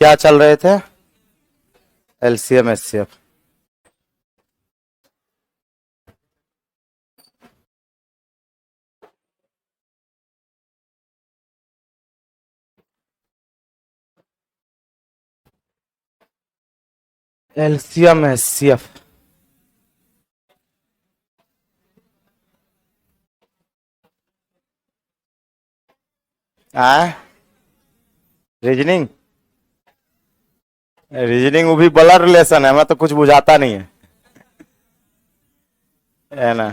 क्या चल रहे थे? LCM HCF. LCM HCF. Reasoning. Reasoning वो भी ब्लड रिलेशन है, मैं तो कुछ बुझाता नहीं है ना।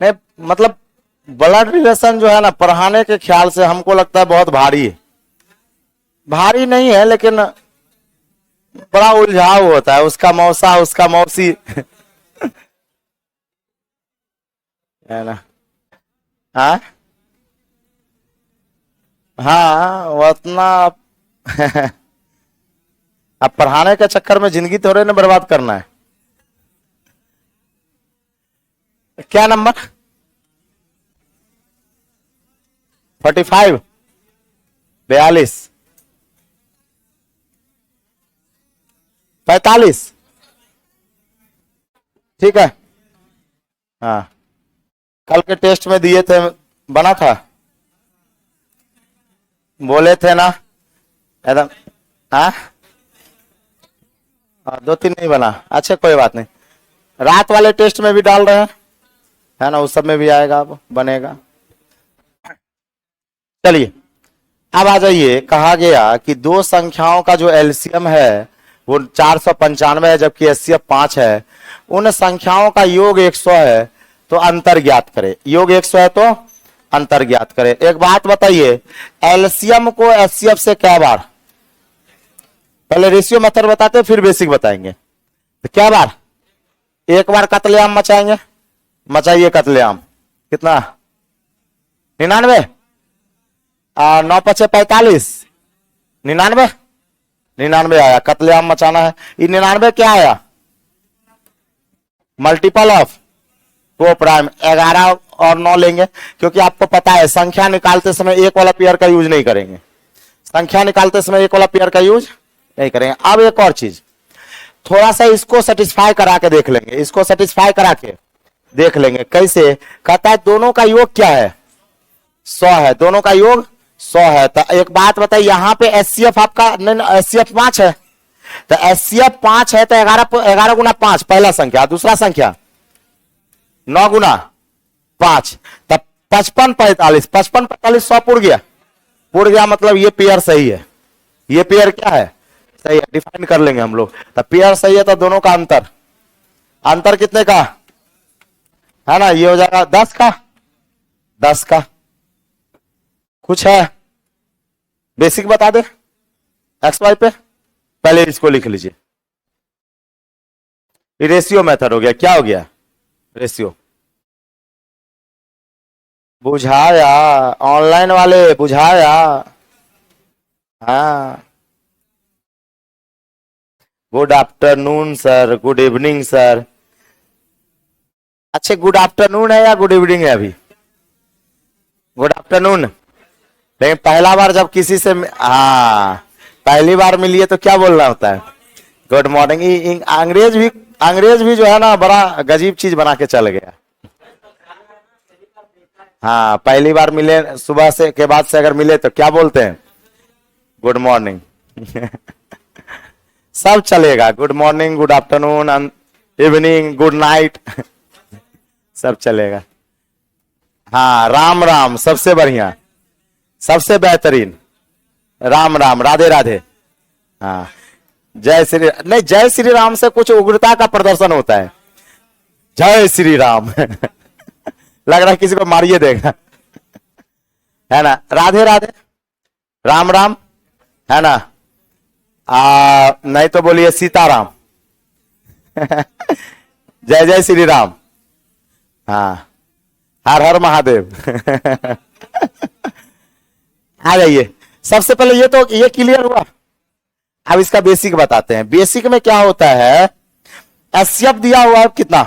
नहीं मतलब ब्लड रिलेशन जो है ना, पढ़ाने के ख्याल से हमको लगता है बहुत भारी है। भारी नहीं है लेकिन बड़ा उलझाव होता है, उसका मौसा उसका मौसी है ना। हाँ हाँ वो उतना अब पढ़ाने के चक्कर में जिंदगी थोड़े ना बर्बाद करना है। क्या नंबर? 45 42 45। ठीक है। हाँ कल के टेस्ट में दिए थे, बना था, बोले थे ना एकदम। हाँ 2 3 नहीं बना, अच्छा कोई बात नहीं। रात वाले टेस्ट में भी डाल रहे हैं, है ना, उस सब में भी आएगा, अब बनेगा। चलिए अब आ जाइए। कहा गया कि दो संख्याओं का जो एलसीएम है वो 495 है, जबकि एचसीएफ 5 है। उन संख्याओं का योग 100 है, तो अंतर ज्ञात करे। योग 100 है तो अंतर ज्ञात करे। एक बात बताइए, एलसीएम को एचसीएफ से क्या बार? पहले रेशियो मेथड बताते फिर बेसिक बताएंगे। तो क्या बार? एक बार कत्लेआम मचाएंगे। मचाइए कत्लेआम। कितना? 99। 9 5 45 99। 99 आया। कत्लेआम मचाना है। ये 99 क्या आया? Multiple of 2 prime. 11 और 9 लेंगे, क्योंकि आपको पता है संख्या निकालते समय एक वाला पेयर का यूज नहीं करेंगे। संख्या निकालते समय एक वाला पेयर का यूज नहीं करेंगे। अब एक और चीज, थोड़ा सा इसको सेटिस्फाई करा के देख लेंगे। इसको सेटिस्फाई करा के देख लेंगे कैसे। कहता है दोनों का योग क्या है? 100 है। दोनों का योग 100 है। तो एक बात बताइए, यहां पे एचसीएफ आपका एचसीएफ 5 है, तो एचसीएफ 5 है तो 11 गुना 5 पहला संख्या। दूसरा संख्या 9 गुना 5, तब 55 45। 55 45 100 पुर गया। पुर गया मतलब ये पेयर सही है। ये पेयर क्या है? सही है। डिफाइन कर लेंगे हम लोग। तो पेयर सही है तो दोनों का अंतर, अंतर कितने का है ना? ये हो जाएगा 10 का। 10 का कुछ है? बेसिक बता दे एक्स वाई पे। पहले इसको लिख लीजिए। रेशियो मेथड हो गया। क्या हो गया? रेशियो। बुझाया ऑनलाइन वाले, बुझाया। हाँ good afternoon sir, good evening sir. अच्छा गुड आफ्टरनून है या गुड इवनिंग है? अभी गुड आफ्टरनून। लेकिन पहला बार जब किसी से हाँ पहली बार मिलिए तो क्या बोलना होता है? Good morning. अंग्रेज भी जो है ना बड़ा गजीब चीज बना के चल गया। हाँ पहली बार मिले सुबह से के बाद से अगर मिले तो क्या बोलते हैं? गुड मॉर्निंग सब चलेगा। Good morning, good afternoon, evening, good night सब चलेगा। हाँ राम राम सबसे बढ़िया, सबसे बेहतरीन। राम राम, राधे राधे। हाँ जय श्री, नहीं जय श्री राम से कुछ उग्रता का प्रदर्शन होता है। जय श्री राम लग रहा है किसी को मारिए देगा, है ना। राधे राधे, राम राम, है ना। नहीं तो बोलिए सीताराम जय जय श्री राम। हाँ हर हर महादेव आ जाइए। सबसे पहले ये क्लियर हुआ। अब इसका बेसिक बताते हैं। बेसिक में क्या होता है? एचसीएफ दिया हुआ है कितना?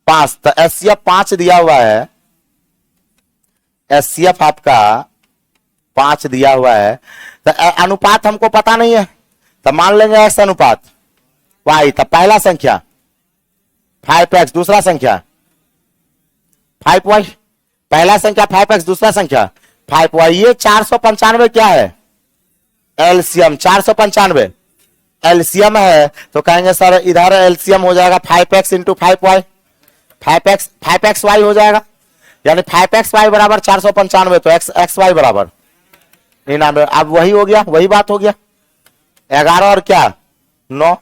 5। तो एचसीएफ 5 दिया हुआ है। एचसीएफ आपका 5 दिया हुआ है, तो अनुपात हमको पता नहीं है, तो मान लेंगे x अनुपात y। तो पहला संख्या 5x, दूसरा संख्या 5y, पहला संख्या 5x, दूसरा संख्या 5y। ये 495 क्या है? एलसीएम। 495 एलसीएम है, तो कहेंगे सर इधर एलसीएम हो जाएगा 5x इंटू 5y, 5xy हो जाएगा, यानी 5xy बराबर 495, तो xy बराबर 99। अब वही हो गया, वही बात हो गया, 11 और क्या 9,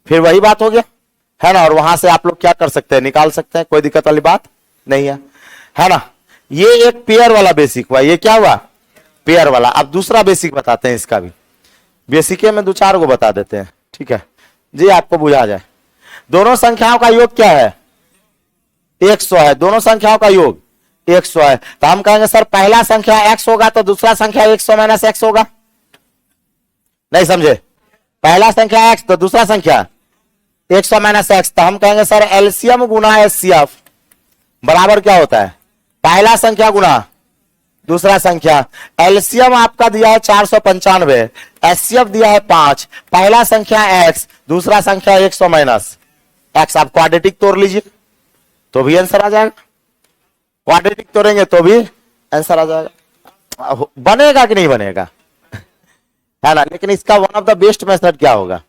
फिर वही बात हो गया, है ना। और वहां से आप लोग क्या कर सकते हैं, निकाल सकते हैं, कोई दिक्कत वाली बात नहीं है ना। ये एक पेयर वाला बेसिक हुआ, ये क्या हुआ? पेयर वाला। अब दूसरा बेसिक बताते हैं, इसका भी बेसिक में 2-4 को बता देते हैं, ठीक है जी, आपको बुझा जाए। दोनों संख्याओं का योग क्या है? 100 है। दोनों संख्याओं का योग 100 है, तो हम कहेंगे सर पहला संख्या x होगा तो दूसरा संख्या 100 माइनस x होगा। नहीं समझे? पहला संख्या x तो दूसरा संख्या 100 माइनस x, तो हम कहेंगे सर एलसीएम गुना एचसीएफ बराबर क्या होता है? पहला संख्या गुना दूसरा संख्या। एलसीएम आपका दिया है 495, एचसीएफ दिया है 5, पहला संख्या x, दूसरा संख्या 100 माइनस x। आप क्वाड्रेटिक तोड़ लीजिए तो भी आंसर आ जाएगा, क्वाड्रेटिक तोड़ेंगे तो भी आंसर आ जाएगा। बनेगा कि नहीं बनेगा, है ना। लेकिन इसका one of the best method क्या होगा?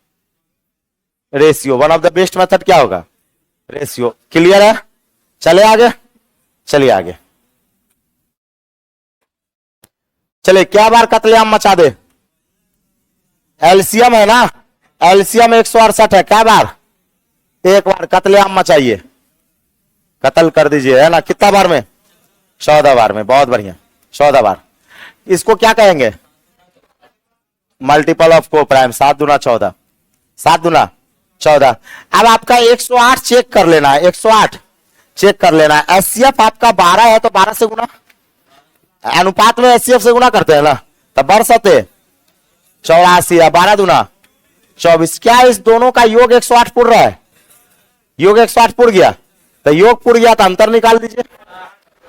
Ratio. One of the best method क्या होगा? रेशियो। क्लियर है? चले आगे, चलिए आगे। चलिए क्या बार कत्लेआम मचा दे? एलसीएम है ना, एलसीएम 168 है, क्या बार? एक बार कत्लेआम मचाइए, कत्ल कर दीजिए, है ना। कितना बार में? 14 बार में। बहुत बढ़िया, 14 बार। इसको क्या कहेंगे? मल्टीपल ऑफ को प्राइम। 7 दूना 14, 7 दूना 14। अब आपका 108 चेक कर लेना है, 108 चेक कर लेना है। एचसीएफ आपका 12 है, तो 12 से गुना, अनुपात में एचसीएफ से गुना करते हैं ना, तो बढ़ सते 84 है, 12 दूना 24। क्या इस दोनों का योग 108 पुर रहा है? योग 108 पुर गया, तो योग पुर गया तो अंतर निकाल दीजिए।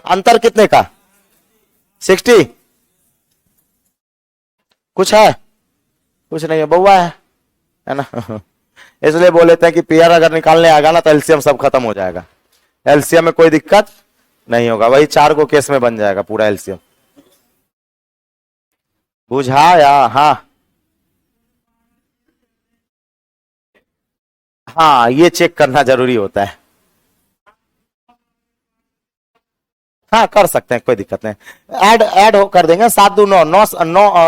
अंतर कितने का? 60। कुछ है? कुछ नहीं है, बउआ है ना। इसलिए बोल लेते हैं कि पेयर अगर निकालने आएगा ना तो एलसीएम सब खत्म हो जाएगा, एलसीएम में कोई दिक्कत नहीं होगा, वही 4 को केस में बन जाएगा पूरा एलसीएम। बुझाया? हाँ, ये चेक करना जरूरी होता है। हाँ कर सकते हैं, कोई दिक्कत नहीं। ऐड हो कर देंगे। 7 दूना 9,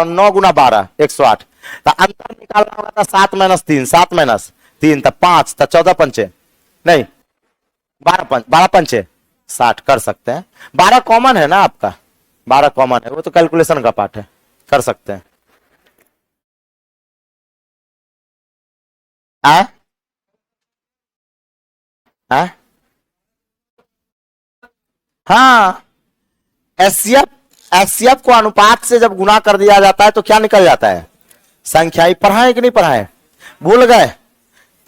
9 गुना 12 108। तो अंतर निकालना होगा था 7 माइनस 3, 7 माइनस 3 तो 5, तो 14 पंचे नहीं 12 पंचे 60 कर सकते हैं। 12 कॉमन है ना आपका, 12 कॉमन है, वो तो कैलकुलेशन का पार्ट है, कर सकते हैं। आ? आ? हाँ, एचसीएफ, एचसीएफ को अनुपात से जब गुना कर दिया जाता है तो क्या निकल जाता है? संख्या। ही पढ़ाए कि नहीं पढ़ाए? भूल गए?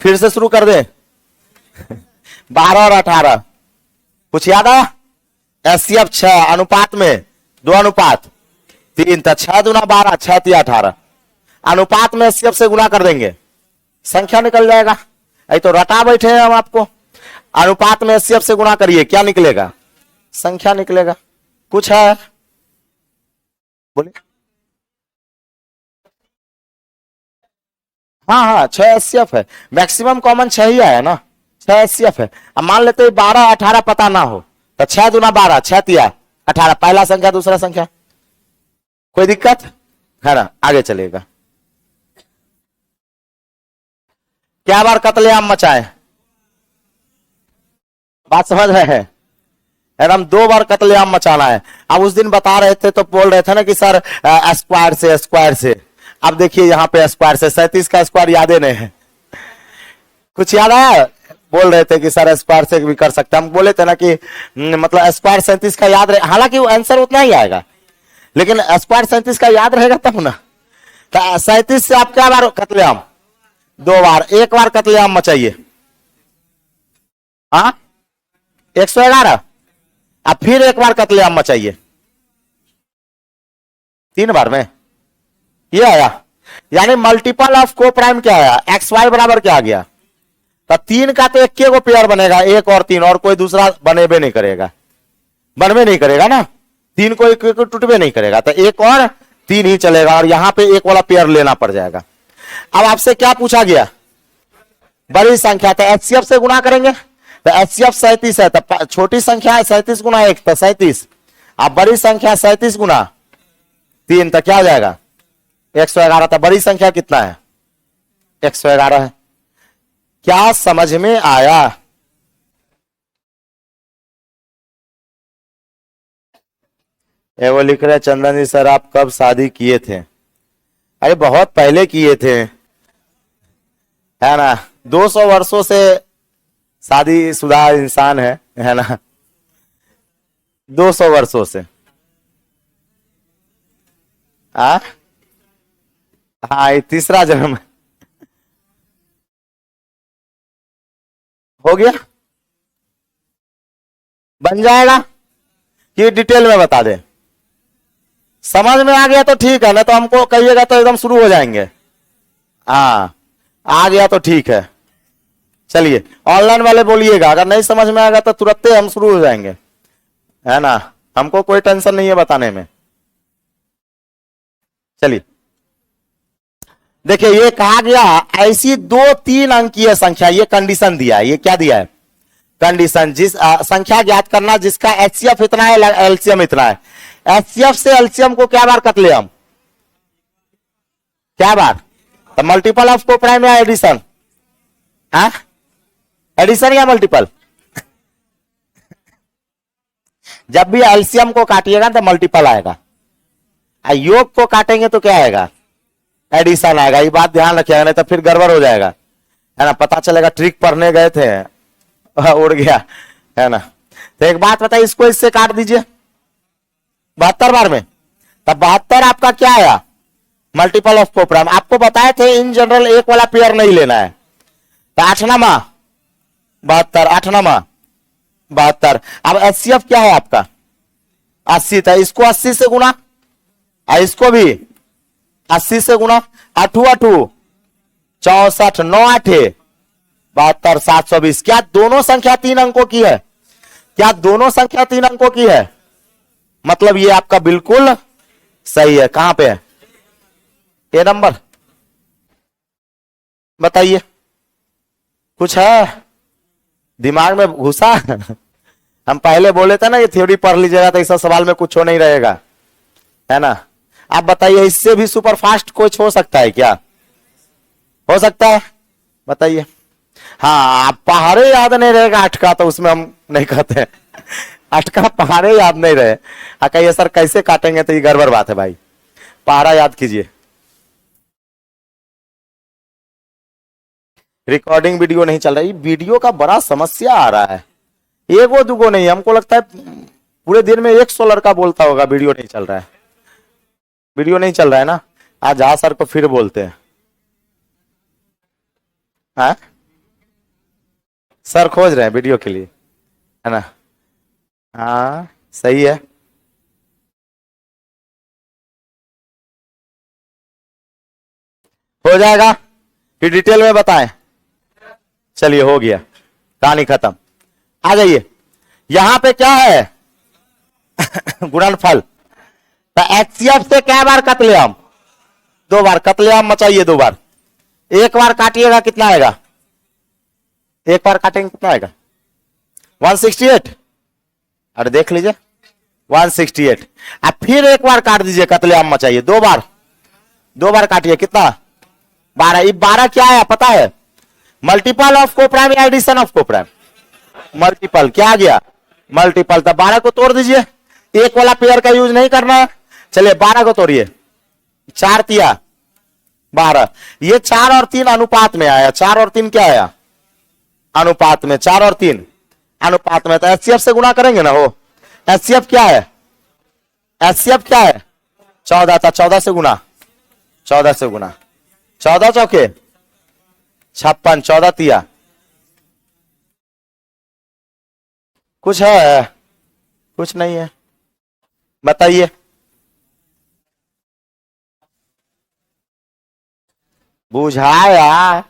फिर से शुरू कर दे। 12 और 18 कुछ याद आया? एचसीएफ 6, अनुपात में 2 अनुपात 3, तो 6 दूना 12, 6 3 18। अनुपात में एचसीएफ से गुना कर देंगे, संख्या निकल जाएगा। ऐ तो रटा बैठे हैं हम आपको। अनुपात में एचसीएफ से गुना करिए, क्या निकलेगा? संख्या निकलेगा। कुछ है? बोलिए। हाँ 6 एचसीएफ है, मैक्सिमम कॉमन 6 ही आया ना, 6 एचसीएफ है। अब मान लेते हैं 12 18 पता ना हो, तो 6 दूना 12, 6 3 18, पहला संख्या दूसरा संख्या, कोई दिक्कत है ना। आगे चलेगा। क्या बार कत्लेआम मचाए? बात समझ रहे हैं? एकदम 2 बार कत्लेआम मचाना है। अब उस दिन बता रहे थे तो बोल रहे थे ना कि सर स्क्वायर से, स्क्वायर से। अब देखिए यहाँ पे स्क्वायर से 37 का स्क्वायर याद नहीं है, कुछ याद आया? बोल रहे थे कि सर स्क्वायर से भी कर सकते हैं। हम बोले थे ना कि मतलब स्क्वायर 37 का याद रहे, हालांकि वो आंसर उतना ही आएगा, लेकिन स्क्वायर 37 का याद रहेगा तब ना। तो 37 से आप क्या बार कत्लेआम? 2 बार। एक बार कत्लेआम मचाइए। हाँ 111। अब फिर एक बार कत्लेआम मचाइए। 3 बार में ये आया, यानी मल्टीपल ऑफ को प्राइम क्या आया, एक्स वाई बराबर क्या आ गया। तो 3 का तो एक को पेयर बनेगा, 1 और 3, और कोई दूसरा बनेबे नहीं करेगा, बनवे नहीं करेगा ना, 3 को एक टूटबे नहीं करेगा, तो 1 और 3 ही चलेगा, और यहां पे 1 वाला पेयर लेना पड़ जाएगा। अब आपसे क्या पूछा गया, बड़ी संख्या, तो एचसीएफ से गुणा करेंगे, तो एचसीएफ 37 है, तो छोटी संख्या है 37 गुना 1 तो 37, अब बड़ी संख्या 37 गुना 3 तो क्या हो जाएगा 111। तो बड़ी संख्या कितना है 111 है। क्या समझ में आया। वो लिख रहे चंदन जी सर आप कब शादी किए थे। अरे बहुत पहले किए थे, है ना, 200 वर्षों से शादीशुदा इंसान है ना, 200 वर्षों से। हाँ ये तीसरा जन्म हो गया, बन जाएगा कि डिटेल में बता दे। समझ में आ गया तो ठीक है, ना तो हमको कहिएगा तो एकदम शुरू हो जाएंगे। हाँ आ गया तो ठीक है, चलिए ऑनलाइन वाले बोलिएगा, अगर नहीं समझ में आएगा तो तुरंत हम शुरू हो जाएंगे, है ना, हमको कोई टेंशन नहीं है बताने में। चलिए देखिए, ये कहा गया ऐसी 2-3 अंकीय संख्या, ये कंडीशन दिया है, ये क्या दिया है कंडीशन, जिस संख्या ज्ञात करना जिसका एचसीएफ इतना है एलसीएम इतना है। एचसीएफ से एलसीएम को क्या बार कट ले हम, क्या बार, तो मल्टीपल ऑफ को प्राइम या एडिशन, एडिशन या मल्टीपल। जब भी एलसीएम को काटिएगा तो मल्टीपल आएगा, योग को काटेंगे तो क्या आएगा एडिशन आएगा। ये बात ध्यान रखिएगा, नहीं तो फिर गड़बड़ हो जाएगा, है ना, पता चलेगा ट्रिक पढ़ने गए थे उड़ गया, है ना। तो एक बात बताइए, इसको इससे काट दीजिए 72 बार में, तब 72 आपका क्या आया मल्टीपल ऑफ को प्राइम। आपको बताए थे इन जनरल एक वाला पेयर नहीं लेना है, तो 8 नमा 72, 8 नमा 72। अब एचसीएफ क्या है आपका 80 था, इसको 80 से गुना, इसको भी 80 से गुना, 8 8 64 9 8 72 720। क्या दोनों संख्या 3 अंकों की है, क्या दोनों संख्या 3 अंकों की है, मतलब ये आपका बिल्कुल सही है। कहां पे है ये नंबर बताइए, कुछ है दिमाग में घुसा हम पहले बोले थे ना ये थ्योरी पढ़ लीजिएगा तो ऐसा सवाल में कुछ हो नहीं रहेगा, है ना। आप बताइए इससे भी सुपर फास्ट कुछ हो सकता है क्या, हो सकता है बताइए। हाँ पहाड़े याद नहीं रहेगा 8 का, तो उसमें हम नहीं कहते 8 का पहाड़े याद नहीं रहे, कहिए सर कैसे काटेंगे, तो ये गड़बड़ बात है भाई, पहाड़ा याद कीजिए। रिकॉर्डिंग वीडियो नहीं चल रही, वीडियो का बड़ा समस्या आ रहा है, एगो दुगो नहीं, हमको लगता है पूरे दिन में 100 लड़का बोलता होगा वीडियो नहीं चल रहा है, वीडियो नहीं चल रहा है ना। आज जहा सर को फिर बोलते हैं, हाँ सर खोज रहे हैं वीडियो के लिए, है ना। हाँ सही है, हो जाएगा फिर डिटेल में बताएं। चलिए हो गया, कहानी खत्म। आ जाइए, यहां पे क्या है गुणनफल, तो एचसीएफ से क्या बार कतलेआम 2 बार, कतलेआम मचाइए 2 बार, एक बार काटिएगा कितना आएगा, एक बार काटेंगे कितना आएगा 168, अरे देख लीजिए 168। अब फिर एक बार काट दीजिए, कतलेआम मचाइए 2 बार, 2 बार काटिए कितना 12। ये 12 क्या है पता है, मल्टीपल ऑफ को प्राइम या एडिशन ऑफ को प्राइम, मल्टीपल क्या आ गया मल्टीपल। तब 12 को तोड़ दीजिए, एक वाला पेयर का यूज नहीं करना है। चलिए 12 को तोड़िए, 4 तिया 12, ये 4 और 3 अनुपात में आया, 4 और 3 क्या आया अनुपात में, 4 और 3 अनुपात में, तो एचसीएफ से गुना करेंगे ना। हो एचसीएफ क्या है, एचसीएफ क्या है 14 था, 14 से गुना, 14 से गुना, 14 चौके 56, 14 तिया, कुछ है कुछ नहीं है बताइए। बुझाया,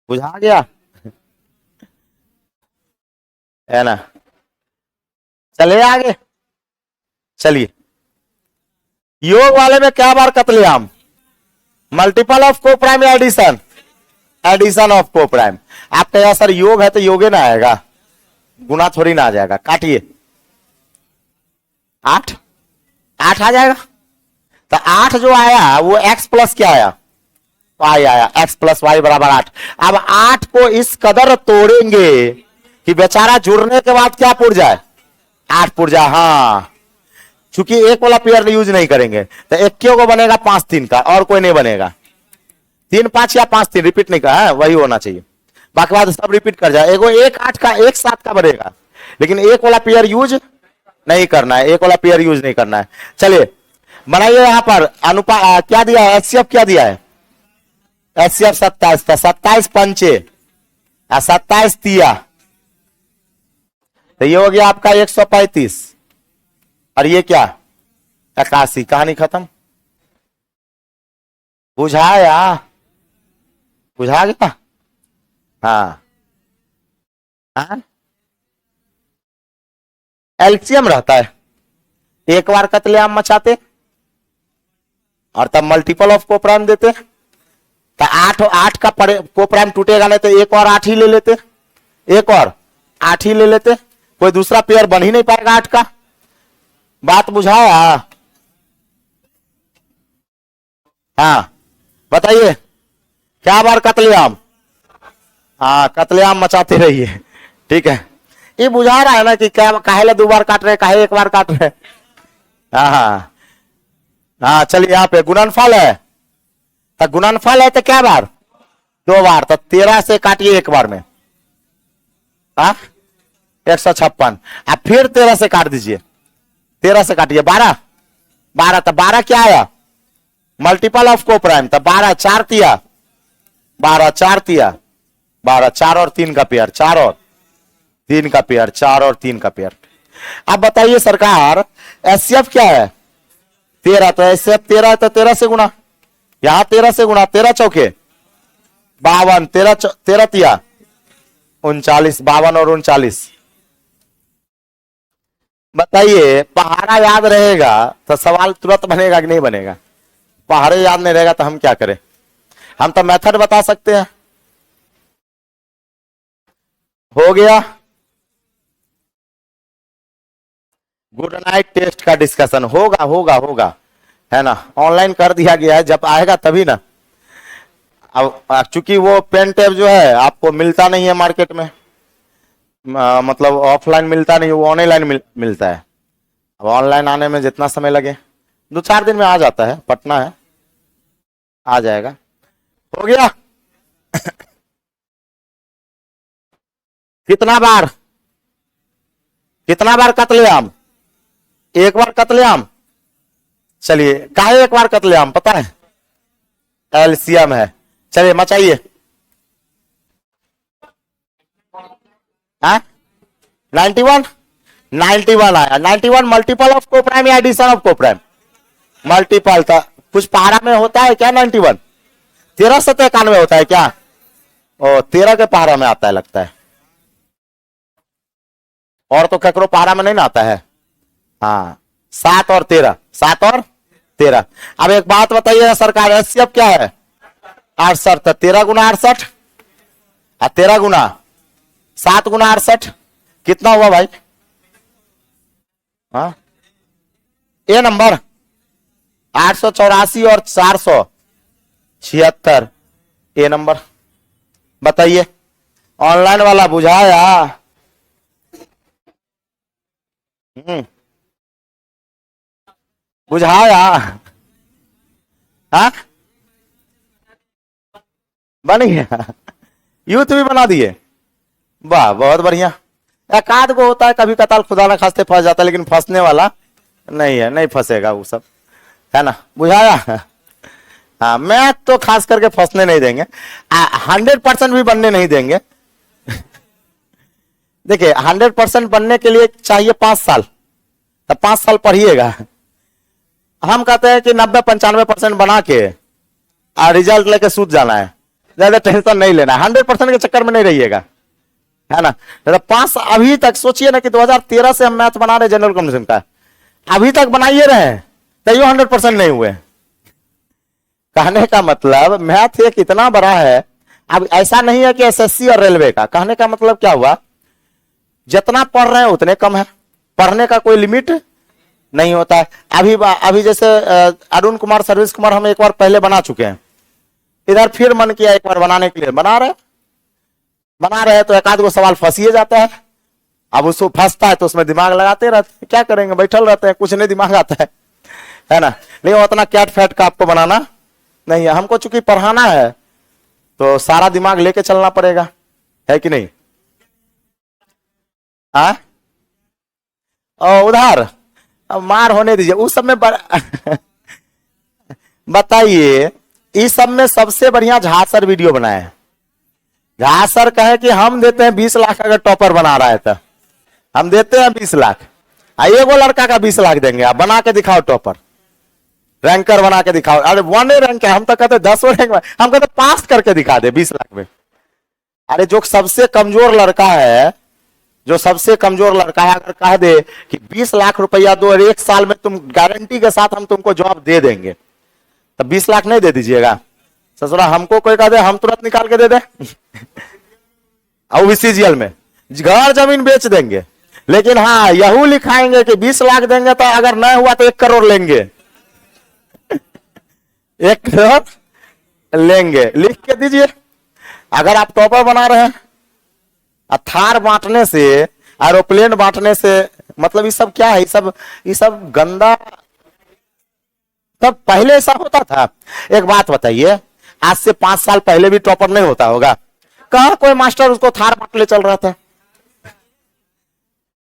बुझा गया है ना। चलिए आगे, चलिए योग वाले में क्या बार कत्लेआम, मल्टीपल ऑफ को प्राइम या एडिशन, एडिशन ऑफ को प्राइम। आपका यहां सर योग है तो योगे ना आएगा, गुना थोड़ी ना आ जाएगा। काटिए, 8 8 आ जाएगा। तो 8 जो आया वो x प्लस क्या आया, y आया, x प्लस वाई बराबर 8। अब 8 को इस कदर तोड़ेंगे कि बेचारा जुड़ने के बाद क्या पुर जाए, 8 पुर जाए। हाँ, चूंकि एक वाला पेयर यूज नहीं करेंगे तो 21 को बनेगा 5 3 का, और कोई नहीं बनेगा। 3 5 या 5 3 रिपीट नहीं कहा है, वही होना चाहिए। बाकी बात सब रिपीट कर जाए। एगो 1 8 का 1 7 का बनेगा, लेकिन एक वाला पेयर यूज नहीं करना है, एक वाला पेयर यूज नहीं करना है। चलिए बनाइए यहां पर अनुपात क्या दिया है, एचसीएफ क्या दिया है, एचसीएफ 27 था, 27 पंचे 27 तिया, तो ये हो गया आपका 135, और ये क्या 81। कहानी खत्म। बुझाया, बुझा गया। हाँ हाँ, एलसीएम रहता है, एक बार कत्लेआम मचाते और तब मल्टीपल ऑफ कोप्राइम देते, तो 8 8 का कोप्राइम टूटेगा नहीं तो एक और 8 ही ले लेते, एक और 8 ही ले लेते, कोई दूसरा पेयर बन ही नहीं पाएगा 8 का। बात बुझाया। हाँ बताइए, क्या बार कत्लेआम, हाँ कत्लेआम मचाते रहिए, ठीक है। ये बुझा रहा है ना कि क्या काहे 2 बार काट रहे, काहे 1 बार काट रहे। हाँ हाँ हाँ, चलिए यहाँ पे गुणनफल है, तो गुणनफल है तो क्या बार 2 बार, तो 13 से काटिए एक बार में, हाँ 156। अब फिर 13 से काट दीजिए, 13 से काटिए 12 12, तो 12 क्या आया, मल्टीपल ऑफ को प्राइम, तो 12 4 तिया, 12 4 तिया, 12 4 और 3 का पेयर, 4 और 3 का पेयर, 4 और 3 का पेयर। अब बताइए सरकार एचसीएफ क्या है 13, तो एचसीएफ 13 है तो 13 से गुणा, यहां 13 से गुणा, 13 चौके 52, 13 तिया 39, 52 और 39। बताइए पहाड़ा याद रहेगा तो सवाल तुरंत बनेगा कि नहीं बनेगा, पहाड़े याद नहीं रहेगा तो हम क्या करें, हम तो मेथड बता सकते हैं। हो गया, गुड नाइट टेस्ट का डिस्कशन होगा होगा होगा, है ना, ऑनलाइन कर दिया गया है, जब आएगा तभी ना। अब चूंकि वो पेन टेप जो है आपको मिलता नहीं है मार्केट में, मतलब ऑफलाइन मिलता नहीं, वो ऑनलाइन मिलता है। अब ऑनलाइन आने में जितना समय लगे 2-4 दिन में आ जाता है, पटना है, आ जाएगा। हो गया। कितना बार कत्लेआम, एक बार कत्लेआम। चलिए काहे एक बार कत्लेआम पता है, एलसीएम है। चलिए मचाइए, 91 91 आया, 91 मल्टीपल ऑफ को प्राइम या एडिशन ऑफ को प्राइम, मल्टीपल था। कुछ पहाड़ा में होता है क्या 91, 13 से 91 होता है क्या, ओ 13 के पहाड़ा में आता है लगता है, और तो ककरो पहाड़ा में नहीं ना आता है। हाँ 7 और 13, 7 और 13। अब एक बात बताइए सरकार, एचसीएफ क्या है 68, तो 13 गुना 68 और 13 गुना 7 गुना 68 कितना हुआ भाई, हाँ ए नंबर 884 और 476 ए नंबर। बताइए ऑनलाइन वाला बुझाया, बुझाया, हाँ बन गया, यूथ भी बना दिए, वाह बहुत बढ़िया। एक आध को होता है कभी कताल खुदा ना खास्ते फंस जाता है, लेकिन फंसने वाला नहीं है, नहीं फंसेगा वो सब, है ना, बुझाया। हाँ मैथ तो खास करके फंसने नहीं देंगे, 100% भी बनने नहीं देंगे। देखिए 100% बनने के लिए चाहिए 5 साल, तो 5 साल पढ़िएगा। हम कहते हैं कि 90-95% बना के और रिजल्ट लेके सूझ जाना है, ज्यादा टेंशन नहीं लेना, 100% के चक्कर में नहीं रहिएगा, है ना। तो पास अभी तक सोचिए ना कि 2013 से हम मैथ बना रहे जनरल कम्युनिकेशन का, अभी तक बनाइए रहे तैयो 100% नहीं हुए। कहने का मतलब मैथ एक इतना बड़ा है, अब ऐसा नहीं है कि एसएससी और रेलवे का। कहने का मतलब क्या हुआ, जितना पढ़ रहे हैं उतने कम है, पढ़ने का कोई लिमिट नहीं होता है। अभी जैसे अरुण कुमार सर्विस कुमार हम एक बार पहले बना चुके हैं, इधर फिर मन किया एक बार बनाने के लिए, बना रहे तो एक आध गो सवाल फंसिए जाता है। अब उसको फंसता है तो उसमें दिमाग लगाते रहते हैं, क्या करेंगे, बैठल रहते हैं, कुछ नहीं दिमाग आता है ना। लेकिन उतना कैट फैट का आपको बनाना नहीं है, हमको चूंकि पढ़ाना है तो सारा दिमाग लेके चलना पड़ेगा, है कि नहीं। उधार अब मार होने दीजिए, उस सब में बताइए, इस सब में सबसे बढ़िया झा सर वीडियो बनाए। झा सर कहे कि हम देते हैं 20 लाख, अगर टॉपर बना रहा है तो हम देते हैं 20 लाख, एगो लड़का का 20 लाख देंगे, आप बना के दिखाओ टॉपर, रैंकर बना के दिखाओ। अरे 1 रैंक है, हम तो कहते 10 रैंक में, हम कहते पास करके दिखा दे 20 लाख में। अरे जो सबसे कमजोर लड़का है, जो सबसे कमजोर लड़का है, अगर कह दे कि 20 लाख रुपया दो और 1 साल में तुम गारंटी के साथ हम तुमको जॉब दे देंगे, तो 20 लाख नहीं दे दीजिएगा। ससुरा हमको कोई कह दे हम तुरंत निकाल के दे दे सीजीएल में घर जमीन बेच देंगे, लेकिन हाँ यहू लिखाएंगे कि 20 लाख देंगे तो अगर नहीं हुआ तो 1 करोड़ लेंगे 1 करोड़ लेंगे, लिख के दीजिए। अगर आप टॉपर बना रहे हैं, थार बांटने से, एरोप्लेन बांटने से मतलब ये सब क्या है, ये सब गंदा। तब पहले ऐसा होता था। एक बात बताइए, आज से 5 साल पहले भी टॉपर नहीं होता होगा, कहां कोई मास्टर उसको थार बांटने चल रहा था।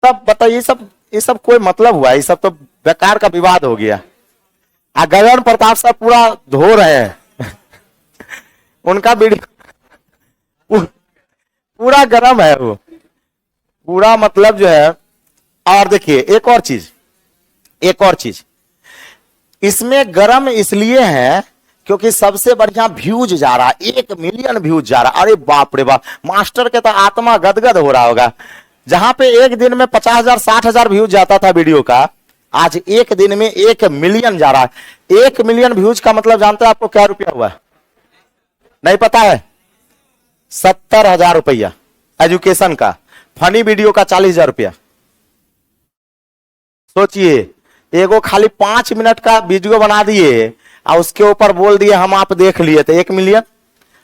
तब बताइए ये सब कोई मतलब हुआ, ये सब तो बेकार का विवाद हो गया। गगन प्रताप साहब पूरा धो रहे हैं उनका वीडियो पूरा गरम है, वो पूरा मतलब जो है। और देखिए एक और चीज इसमें गरम इसलिए है क्योंकि सबसे बढ़िया व्यूज जा रहा, 1 मिलियन व्यूज जा रहा। अरे बाप रे बाप, मास्टर के तो आत्मा गदगद हो रहा होगा। जहां पे एक दिन में 50,000 60,000 व्यूज जाता था वीडियो का, आज एक दिन में 1 मिलियन जा रहा है। 1 मिलियन व्यूज का मतलब जानते हैं आपको क्या रुपया हुआ, नहीं पता है? 70,000 रुपया एजुकेशन का, फनी वीडियो का 40,000 रुपया। सोचिए, एगो खाली 5 मिनट का वीडियो बना दिए और उसके ऊपर बोल दिए हम आप देख लिए तो 1 मिलियन।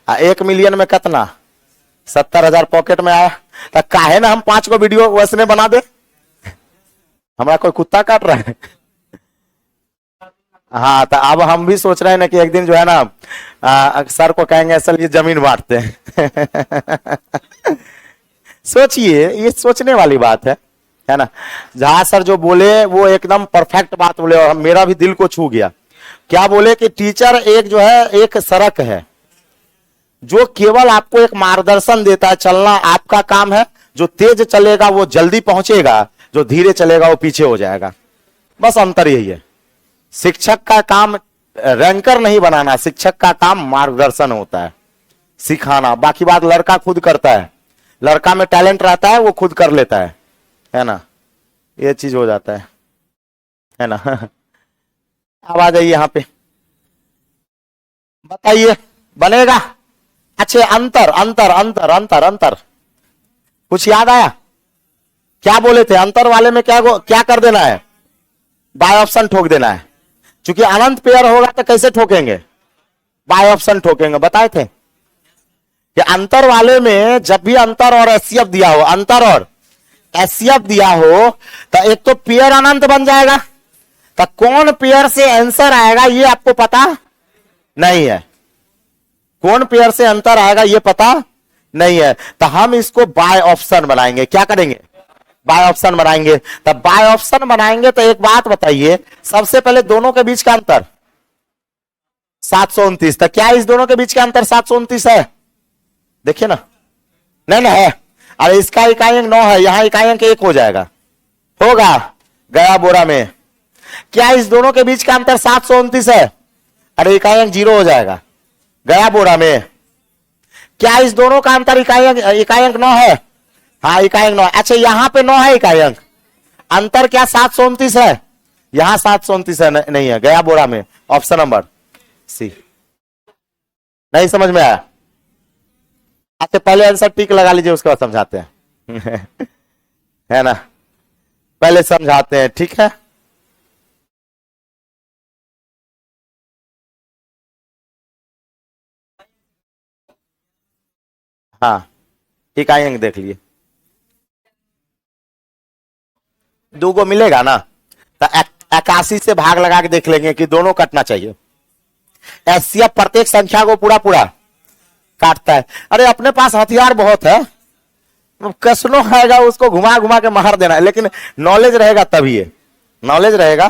1 मिलियन में कितना, 70,000 पॉकेट में आया। तो काहे ना हम 5 को वीडियो वैसने बना दे। हमारा कोई कुत्ता काट रहा है हाँ, तो अब हम भी सोच रहे हैं ना कि एक दिन जो है ना सर को कहेंगे असल ये जमीन बांटते हैं सोचिए, ये सोचने वाली बात है ना। झा सर जो बोले वो एकदम परफेक्ट बात बोले और मेरा भी दिल को छू गया। क्या बोले कि टीचर एक जो है एक सड़क है जो केवल आपको एक मार्गदर्शन देता है, चलना आपका काम है। जो तेज चलेगा वो जल्दी पहुंचेगा, जो धीरे चलेगा वो पीछे हो जाएगा। बस अंतर यही है। शिक्षक का काम रैंकर नहीं बनाना, शिक्षक का काम मार्गदर्शन होता है, सिखाना। बाकी बात लड़का खुद करता है, लड़का में टैलेंट रहता है वो खुद कर लेता है ना। ये चीज हो जाता है ना अब आ जाइए यहां पे, बताइए बनेगा। अच्छे अंतर अंतर अंतर अंतर अंतर कुछ याद आया? क्या बोले थे अंतर वाले में? क्या कर देना है? बाय ऑप्शन ठोक देना है। क्योंकि अनंत पेयर होगा तो कैसे ठोकेंगे? By option ठोकेंगे। बताए थे कि अंतर वाले में जब भी अंतर और एचसीएफ दिया हो, अंतर और एचसीएफ दिया हो तो एक तो पेयर अनंत बन जाएगा। तो कौन पेयर से आंसर आएगा ये आपको पता नहीं है। कौन पेयर से अंतर आएगा ये पता नहीं है। तो हम इसको बाय ऑप्शन बनाएंगे। क्या करेंगे? बाय ऑप्शन बनाएंगे। तब बाय ऑप्शन बनाएंगे तो एक बात बताइए, सबसे पहले दोनों के बीच का अंतर 729। तो क्या इस दोनों के बीच का अंतर 729 है? देखिए ना, नहीं है। अरे इसका इकाई अंक 9 है, यहां इकाई अंक 1 हो जाएगा, होगा गया बोरा में। क्या इस दोनों के बीच का अंतर 729 है? अरे इकाई अंक 0 हो जाएगा। गया बोरा में। क्या इस दोनों का अंतर इकाई अंक 9 है? हाँ इकाई अंक 9। अच्छा यहां पे 9 है इकाई अंक, अंतर क्या 729 है? यहां 729 है, नहीं है, गया बोरा में। Option number C. नहीं समझ में आया? अच्छा पहले आंसर टिक लगा लीजिए, उसके बाद समझाते हैं है ना, पहले समझाते हैं, ठीक है। हाँ इकाई अंक देख लिए, दो को मिलेगा ना, तो 81 से भाग लगा के देख लेंगे कि दोनों कटना चाहिए। एचसीएफ प्रत्येक संख्या को पूरा पूरा काटता है। अरे अपने पास हथियार बहुत है, कसनो आएगा उसको घुमा घुमा के मार देना है, लेकिन नॉलेज रहेगा तभी है, नॉलेज रहेगा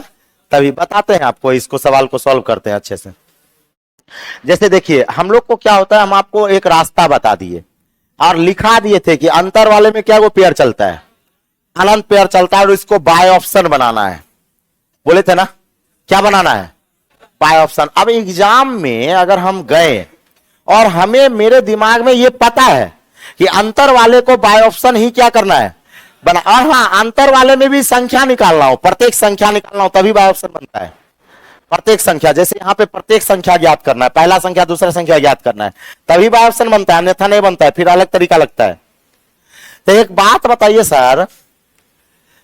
तभी। बताते हैं आपको, इसको सवाल को सॉल्व करते हैं अच्छे से। जैसे देखिए हम लोग को क्या होता है, हम आपको एक रास्ता बता दिए और लिखा दिए थे कि अंतर वाले में क्या वो पेयर चलता है, अनंत पेयर चलता है, और इसको बाय ऑप्शन बनाना है, बोले थे ना, क्या बनाना है, बाय ऑप्शन। अब एग्जाम में अगर हम गए और हमें, मेरे दिमाग में ये पता है कि अंतर वाले को बाय ऑप्शन ही क्या करना है, बना, और हाँ अंतर वाले में भी संख्या निकालना हो, प्रत्येक संख्या निकालना हो, तभी बाय ऑप्शन बनता है। प्रत्येक संख्या, जैसे यहां पे प्रत्येक संख्या ज्ञात करना है, पहला संख्या दूसरा संख्या ज्ञात करना है, तभी बाय ऑप्शन बनता है, अन्यथा नहीं बनता है, फिर अलग तरीका लगता है। तो एक बात बताइए सर,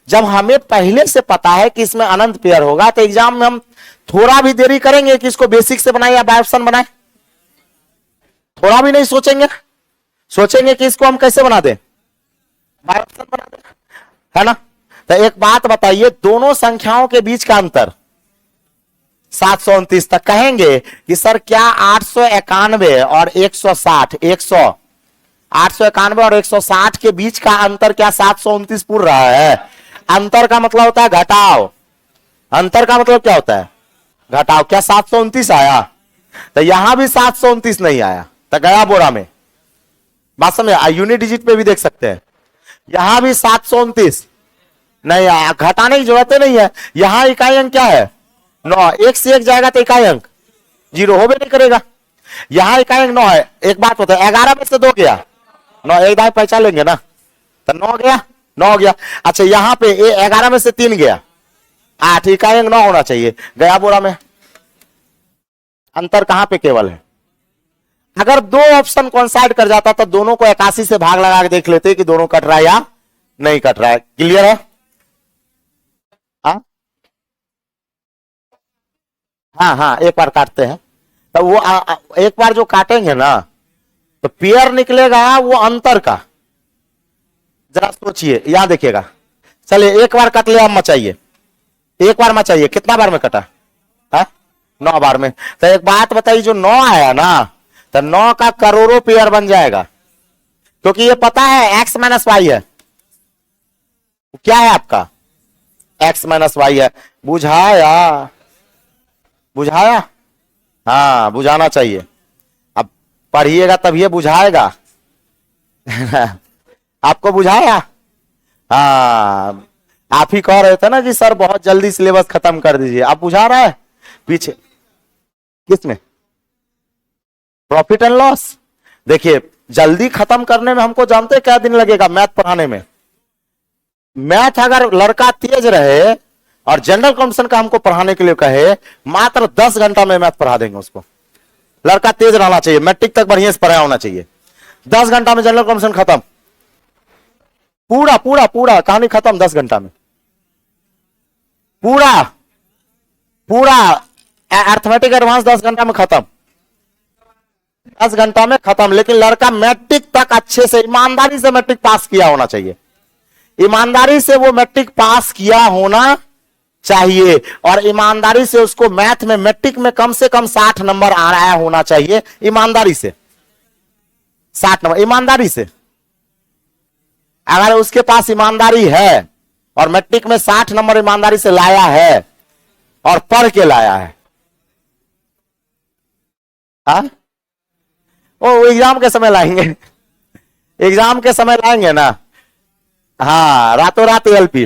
जब हमें पहले से पता है कि इसमें अनंत पेयर होगा, तो एग्जाम में हम थोड़ा भी देरी करेंगे कि इसको बेसिक से बनाए या बाय ऑप्शन बनाए? थोड़ा भी नहीं सोचेंगे, सोचेंगे कि इसको हम कैसे बना दें, बाय ऑप्शन बना दें, है ना। तो एक बात बताइए, दोनों संख्याओं के बीच का अंतर 729 तक, कहेंगे कि सर क्या 891 और 160, 891 और 160 के बीच का अंतर क्या 729 पूर्ण रहा है? अंतर का मतलब होता है घटाव, अंतर का मतलब क्या होता है, घटाव। क्या 729 आया? तो यहां भी 729 नहीं आया, तो गया बोरा में। बात समझे? यूनिट डिजिट पे भी देख सकते हैं, यहां भी 729 नहीं आया, घटाने की जरूरत नहीं है। यहां इकाई अंक क्या है, 9, एक से एक जाएगा तो इकाई अंक 0 हो भी नहीं करेगा। यहां इकाई अंक 9 है। एक बात होता है, 11 में से 2 गया, 9 एक दाएं पहचान लेंगे ना, तो 9 गया, 9 गया। अच्छा यहां पे 11 में से 3 गया, 8, इकाई अंक 9 होना चाहिए, गया बोरा में। अंतर कहां पे केवल है। अगर दो ऑप्शन कोइंसाइड कर जाता तो दोनों को 81 से भाग लगा के देख लेते कि दोनों कट रहा है या नहीं कट रहा है। क्लियर है? हाँ हाँ हाँ, एक बार काटते हैं तो वो एक बार जो काटेंगे ना, तो पेयर निकलेगा वो अंतर का। जरा सोचिए, यहां देखिएगा, चलिए एक बार कट ले, अब मचाइए, एक बार मचाइए, कितना बार में कटा है? 9 बार में। तो एक बात बताइए, जो 9 आया ना, तो 9 का करोड़ों पेयर बन जाएगा, क्योंकि ये पता है x माइनस वाई है, क्या है आपका, x माइनस वाई है। बुझाया, बुझाया, हाँ बुझाना चाहिए, अब पढ़िएगा तब ये बुझाएगा आपको बुझाया? हाँ, आप ही कह रहे थे ना कि सर बहुत जल्दी सिलेबस खत्म कर दीजिए, आप बुझा रहा है पीछे किसमें, प्रॉफिट एंड लॉस। देखिए जल्दी खत्म करने में हमको जानते हैं क्या दिन लगेगा मैथ पढ़ाने में। मैथ अगर लड़का तेज रहे और जनरल कंडीशन का हमको पढ़ाने के लिए कहे, मात्र 10 घंटा में मैथ पढ़ा देंगे उसको। लड़का तेज रहना चाहिए, मैट्रिक तक बढ़िया से पढ़ाया होना चाहिए। 10 घंटा में जनरल कंडीशन खत्म, पूरा पूरा पूरा कहानी खत्म 10 घंटा में, पूरा पूरा अर्थमेटिक एडवांस 10 घंटा में खत्म, 10 घंटा में खत्म। लेकिन लड़का मैट्रिक तक अच्छे से ईमानदारी से मैट्रिक पास किया होना चाहिए, ईमानदारी से वो मैट्रिक पास किया होना चाहिए, और ईमानदारी से उसको मैथ में मैट्रिक में कम से कम 60 नंबर आ रहा होना चाहिए, ईमानदारी से 60 नंबर, ईमानदारी से। अगर उसके पास ईमानदारी है और मैट्रिक में 60 नंबर ईमानदारी से लाया है और पढ़ के लाया है, हाँ वो एग्जाम के समय लाएंगे, एग्जाम के समय लाएंगे ना, हाँ रातों रात एलपी,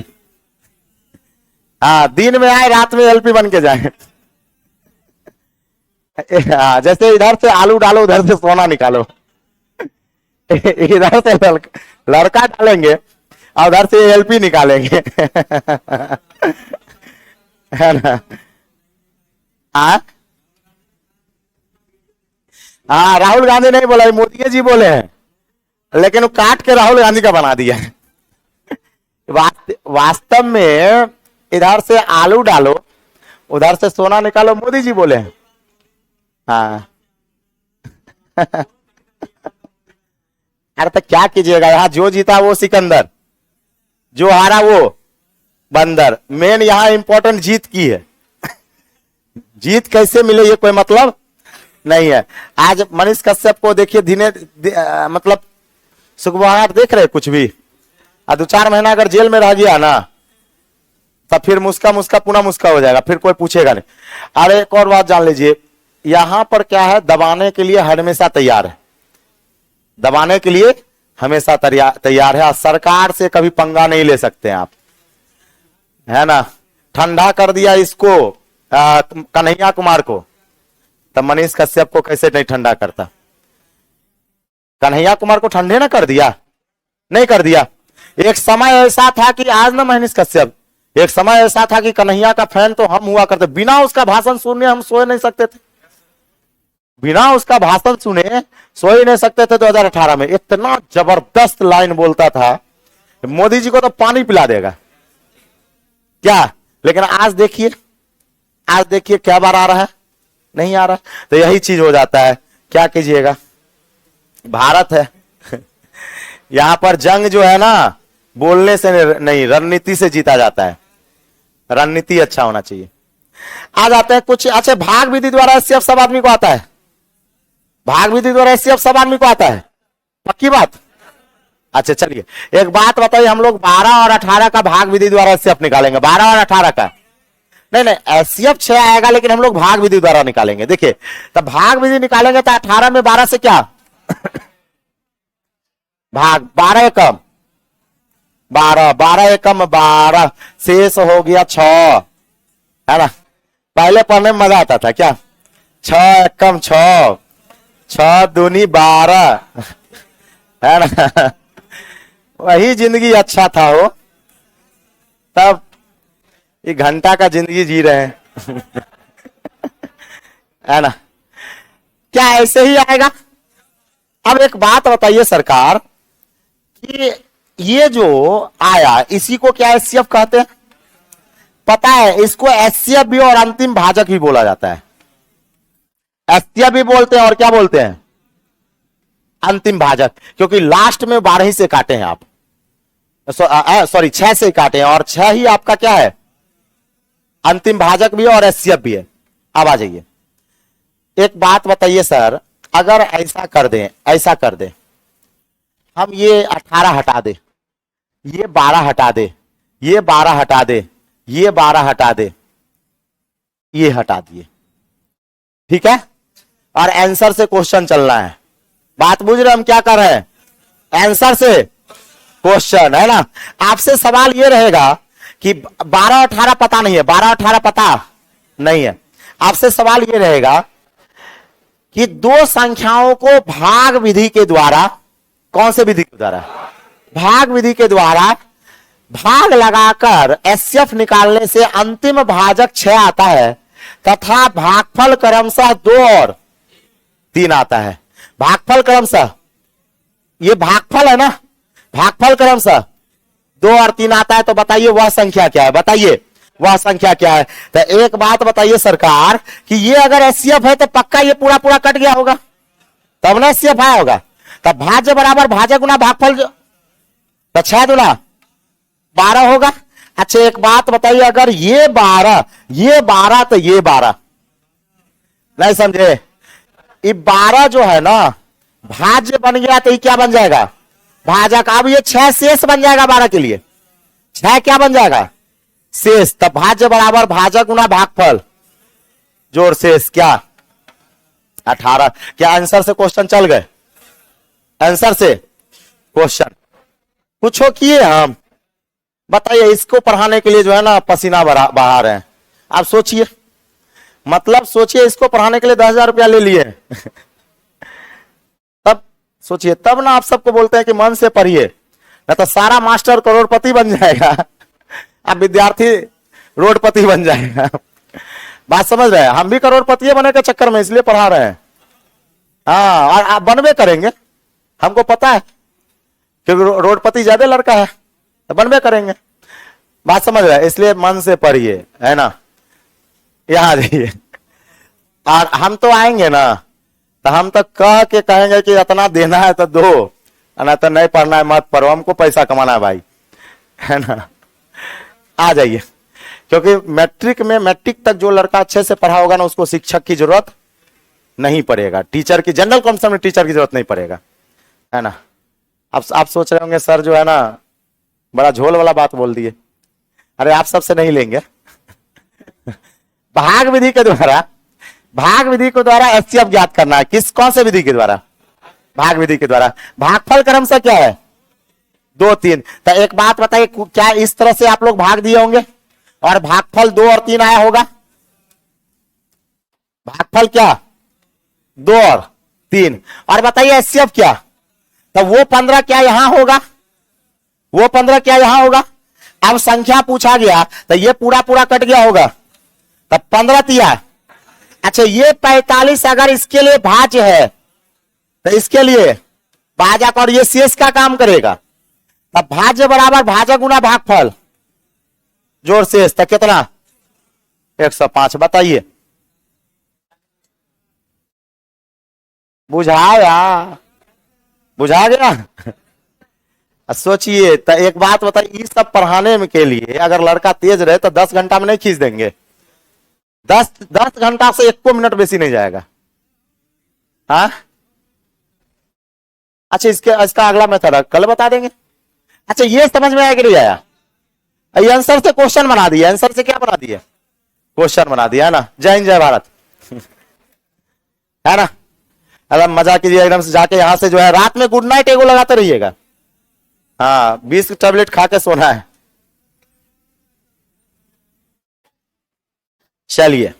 हाँ दिन में आए रात में एलपी बन के जाए। हाँ, जैसे इधर से आलू डालो उधर से सोना निकालो। इधर से लड़का डालेंगे और उधर से एलपी निकालेंगे। है ना? हाँ हाँ, राहुल गांधी नहीं बोला, मोदी जी बोले हैं, लेकिन वो काट के राहुल गांधी का बना दिया है। वास्तव में इधर से आलू डालो उधर से सोना निकालो, मोदी जी बोले हैं। हाँ। अरे तो क्या कीजिएगा, यहाँ जो जीता वो सिकंदर, जो हारा वो बंदर। मेन यहाँ इंपॉर्टेंट जीत की है। जीत कैसे मिले ये कोई मतलब नहीं है। आज मनीष कश्यप को देखिए, मतलब सुखबहाट देख रहे कुछ भी, 2-4 महीना अगर जेल में रह गया ना तब फिर मुस्का मुस्का पुनः मुस्का हो जाएगा, फिर कोई पूछेगा नहीं। अरे एक और बात जान लीजिए, यहां पर क्या है, दबाने के लिए हमेशा तैयार है, दबाने के लिए हमेशा तैयार है। सरकार से कभी पंगा नहीं ले सकते आप, है ना? ठंडा कर दिया इसको कन्हैया कुमार को, तब मनीष कश्यप को कैसे नहीं ठंडा करता? कन्हैया कुमार को ठंडे ना कर दिया, नहीं कर दिया। एक समय ऐसा था कि आज ना मनीष कश्यप, एक समय ऐसा था कि कन्हैया का फैन तो हम हुआ करते, बिना उसका भाषण सुने हम सो नहीं सकते थे, बिना उसका भाषण सुने सो ही नहीं सकते थे। 2018 में इतना जबरदस्त लाइन बोलता था, मोदी जी को तो पानी पिला देगा क्या। लेकिन आज देखिए, आज देखिए क्या बार आ रहा है, नहीं आ रहा। तो यही चीज हो जाता है, क्या कीजिएगा, भारत है। यहां पर जंग जो है ना बोलने से नहीं, रणनीति से जीता जाता है। रणनीति अच्छा होना चाहिए। आ जाते हैं कुछ। अच्छा, भाग विधि द्वारा एससीएफ सब आदमी को आता है, भाग विधि द्वारा एससीएफ सब आदमी को आता है, पक्की बात। अच्छा चलिए एक बात बताइए, हम लोग 12 और 18 का भाग विधि द्वारा एससीएफ निकालेंगे, 12 और 18 का नहीं, एससीएफ 6 आएगा, लेकिन हम लोग भाग विधि द्वारा निकालेंगे। देखिए तो भाग विधि निकालेंगे तो 18 में 12 से क्या भाग, 12 एकम 12, 12 एकम 12, शेष हो गया 6, है ना? पहले पढ़ने में मजा आता था क्या, 6 एकम 6, 6 दूनी 12, है ना? वही जिंदगी अच्छा था हो, तब ये घंटा का जिंदगी जी रहे हैं। है ना? क्या ऐसे ही आएगा? अब एक बात बताइए सरकार, कि ये जो आया इसी को क्या एससीएफ कहते हैं? पता है, इसको एससीएफ भी और अंतिम भाजक भी बोला जाता है। एससीएफ भी बोलते हैं और क्या बोलते हैं, अंतिम भाजक, क्योंकि लास्ट में 12 ही से काटे हैं आप, सॉरी 6 से काटे हैं, और 6 ही आपका क्या है, अंतिम भाजक भी और एससीएफ भी है। अब आ जाइए, एक बात बताइए सर, अगर ऐसा कर दें, ऐसा कर दें, हम ये 18 हटा दे, ये 12 हटा दे, ये 12 हटा दे, ये 12 हटा दे, ये हटा दिए, ठीक है? और आंसर से क्वेश्चन चलना है। बात बुझ रहे हम क्या कर रहे हैं, आंसर से क्वेश्चन, है ना? आपसे सवाल ये रहेगा कि 12 18 पता नहीं है, 12 18 पता नहीं है, आपसे सवाल ये रहेगा कि दो संख्याओं को भाग विधि के द्वारा, कौन से विधि के द्वारा, भाग विधि के द्वारा भाग लगाकर एससीएफ निकालने से अंतिम भाजक 6 आता है, तथा भागफल क्रमशः 2 और 3 आता है। भागफल क्रमशः, ये भागफल है ना, भागफल क्रमशः 2 और 3 आता है। तो बताइए वह संख्या क्या है, बताइए वह संख्या क्या है? तो एक बात बताइए सरकार, कि ये अगर एससीएफ है तो पक्का ये पूरा पूरा कट गया होगा, तब ना एससीएफ आया होगा। तब भाज्य बराबर भाजक गुना भागफल, तो 6 दूना 12 होगा। अच्छा एक बात बताइए, अगर ये 12, ये 12, तो ये 12, नहीं समझे? ये 12 जो है ना भाज्य बन गया, तो ये क्या बन जाएगा, भाजक। अब ये 6 शेष बन जाएगा, 12 के लिए 6 क्या बन जाएगा, शेष। तब भाज्य बराबर भाजक गुना भागफल जोड़ शेष, क्या 18। क्या आंसर से क्वेश्चन चल गए, आंसर से क्वेश्चन पूछो किए हम। बताइए, इसको पढ़ाने के लिए जो है ना पसीना बहा रहे हैं। आप सोचिए, मतलब सोचिए इसको पढ़ाने के लिए 10,000 रुपया ले लिए तब सोचिए, तब ना आप सबको बोलते हैं कि मन से पढ़िए, ना तो सारा मास्टर करोड़पति बन जाएगा, अब विद्यार्थी रोडपति बन जाएगा। बात समझ रहे हैं? हम भी करोड़पति बने के चक्कर में इसलिए पढ़ा रहे हैं। हाँ, और आप बनवे करेंगे, हमको पता है, क्योंकि रोडपति ज्यादा लड़का है तो बनवे करेंगे। बात समझ रहे हैं? इसलिए मन से पढ़िए, है ना। यहाँ जाइए, और हम तो आएंगे ना तो हम तो कह के कहेंगे कि इतना देना है तो दो, ना तो नहीं पढ़ना है मत पढ़ो, हमको पैसा कमाना है भाई, है ना। आ जाइए, क्योंकि मैट्रिक तक जो लड़का अच्छे से पढ़ा होगा ना उसको शिक्षक की जरूरत नहीं पड़ेगा, टीचर की, जनरल कॉन्सेप्ट में टीचर की जरूरत नहीं पड़ेगा, है ना। अब आप सोच रहे होंगे सर जो है ना बड़ा झोल वाला बात बोल दिए। अरे आप सबसे नहीं लेंगे भाग विधि के द्वारा एचसीएफ ज्ञात करना है। कौन से विधि के द्वारा? भाग विधि के द्वारा। भागफल क्रम से क्या है? 2, 3। तो एक बात बताइए, क्या इस तरह से आप लोग भाग दिए होंगे और भागफल 2 और 3 आया होगा? भागफल क्या? 2 और 3। और बताइए एचसीएफ क्या? तो वो 15 क्या यहां होगा? वो 15 क्या यहां होगा? अब संख्या पूछा गया तो ये पूरा कट गया होगा, तब 15 दिया। अच्छा, ये 45 अगर इसके लिए भाज्य है तो इसके लिए भाजक, और ये शेष का काम करेगा, तब भाज्य बराबर भाजक गुना भागफल जोड़ शेष, तो कितना? 105। बताइए, बुझा गया? सोचिए, तो एक बात बताइए, इस सब पढ़ाने में के लिए अगर लड़का तेज रहे तो 10 घंटा में नहीं खींच देंगे? 10 घंटा से 1 मिनट बेसी नहीं जाएगा। हाँ, अच्छा, इसका अगला मेथड कल बता देंगे। अच्छा, ये समझ में आया कि नहीं आया? ये आंसर से क्वेश्चन बना दिया, आंसर से क्या बना दिया? क्वेश्चन बना दिया, है ना। जय हिंद, जय भारत है ना। एकदम मजा कीजिए, एकदम से जाके यहां से जो है रात में गुड नाइट एगो लगाते रहिएगा। हाँ, 20 टैबलेट खा के सोना है। चलिए।